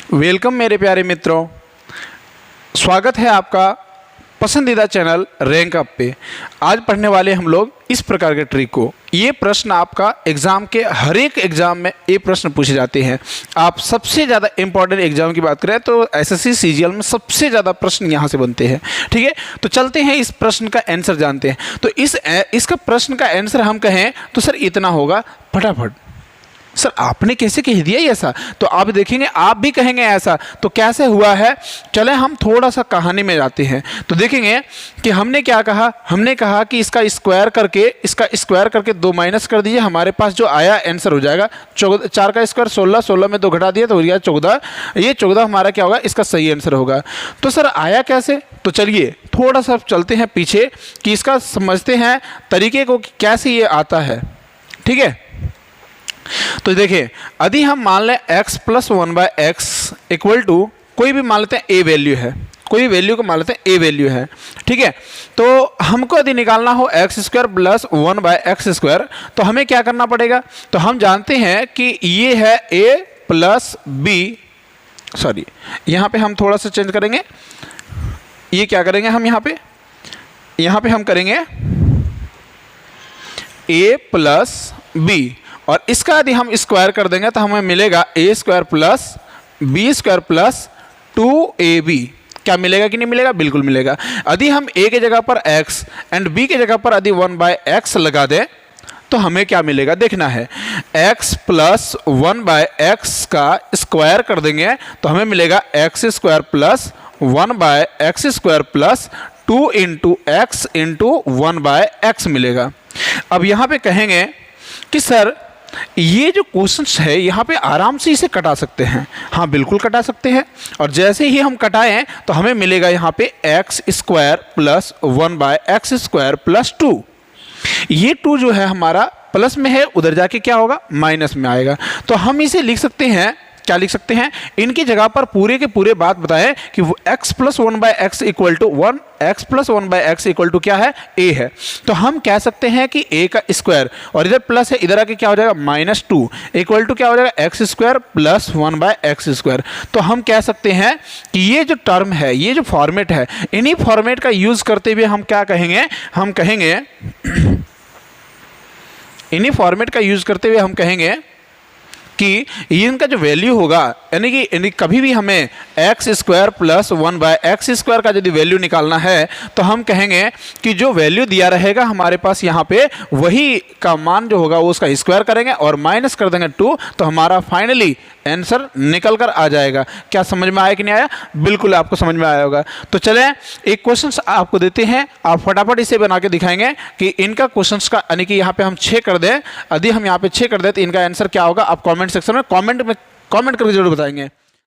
Welcome मेरे प्यारे मित्रों, स्वागत है आपका पसंदीदा चैनल रैंक अप पे। आज पढ़ने वाले हम लोग इस प्रकार के ट्रिक को। ये प्रश्न आपका एग्ज़ाम के हर एक एग्ज़ाम में ये प्रश्न पूछे जाते हैं। आप सबसे ज़्यादा इंपॉर्टेंट एग्जाम की बात करें तो एसएससी सीजीएल में सबसे ज़्यादा प्रश्न यहाँ से बनते हैं। ठीक है, तो चलते हैं इस प्रश्न का आंसर जानते हैं। तो इसका प्रश्न का आंसर हम कहें तो सर इतना होगा, फटाफट। सर आपने कैसे कह दिया ऐसा? तो आप देखेंगे आप भी कहेंगे ऐसा। तो कैसे हुआ है, चले हम थोड़ा सा कहानी में जाते हैं। तो देखेंगे कि हमने क्या कहा, हमने कहा कि इसका स्क्वायर करके 2 माइनस कर दीजिए, हमारे पास जो आया आंसर हो जाएगा 4 का स्क्वायर 16, 16 में 2 घटा दिया तो हो गया 14। ये 14 हमारा क्या होगा, इसका सही आंसर होगा। तो सर आया कैसे? तो चलिए थोड़ा सा चलते हैं पीछे कि इसका समझते हैं तरीके को कि कैसे ये आता है। ठीक है, तो देखिए यदि हम मान लें x plus 1/x equal to कोई भी मान लेते हैं a वैल्यू है, कोई वैल्यू को मान लेते हैं a वैल्यू है। ठीक है, तो हमको यदि निकालना हो x square plus 1/x square तो हमें क्या करना पड़ेगा? तो हम जानते हैं कि ये है a प्लस b, सॉरी यहाँ पे हम थोड़ा सा चेंज करेंगे। ये क्या करेंगे हम यहाँ पे हम करेंगे a प्लस b और इसका यदि हम स्क्वायर कर देंगे तो हमें मिलेगा a square plus b square plus 2ab। क्या मिलेगा कि नहीं मिलेगा? बिल्कुल मिलेगा। यदि हम a के जगह पर x एंड b के जगह पर यदि 1/x लगा दें तो हमें क्या मिलेगा देखना है। x प्लस 1/x का स्क्वायर कर देंगे तो हमें मिलेगा x square plus 1/x square plus 2 into x into 1/x मिलेगा। अब यहाँ पे कहेंगे कि सर ये जो क्वेश्चन है यहाँ पे आराम से इसे कटा सकते हैं। हाँ बिल्कुल कटा सकते हैं, और जैसे ही हम कटाएं तो हमें मिलेगा यहाँ पे x square plus 1/x square plus 2। ये 2 जो है हमारा प्लस में है, उधर जाके क्या होगा, माइनस में आएगा। तो हम इसे लिख सकते हैं, क्या लिख सकते हैं, इनकी जगह पर पूरे के पूरे बात बताएं कि x plus 1/x equal to 1, x plus 1/x equal to क्या है, a है। तो हम कह सकते हैं कि a का स्क्वायर और इधर प्लस है, इधर आके क्या हो जाएगा -2 इक्वल टू क्या हो जाएगा x square plus 1/x square. तो हम कह सकते हैं कि ये जो टर्म है, ये जो फॉर्मेट है, इन्हीं फॉर्मेट का यूज करते हुए हम क्या कहेंगे, हम कहेंगे इन्हीं फॉर्मेट का यूज करते हुए हम कहेंगे कि इनका जो वैल्यू होगा, यानी कि कभी भी हमें x square plus 1/x square का यदि वैल्यू निकालना है तो हम कहेंगे कि जो वैल्यू दिया रहेगा हमारे पास यहाँ पे वही का मान जो होगा वो उसका स्क्वायर करेंगे और माइनस कर देंगे 2, तो हमारा फाइनली आंसर निकल कर आ जाएगा। क्या समझ में आया कि नहीं आया? बिल्कुल आपको समझ में आया होगा। तो चलें एक क्वेश्चन आपको देते हैं, आप फटाफट इसे बना के दिखाएंगे कि इनका क्वेश्चन का, यानी कि यहाँ पे हम 6 कर दें, यदि हम यहाँ पे 6 कर दें तो इनका आंसर क्या होगा, आप कमेंट सेक्शन में कमेंट करके जरूर बताएंगे।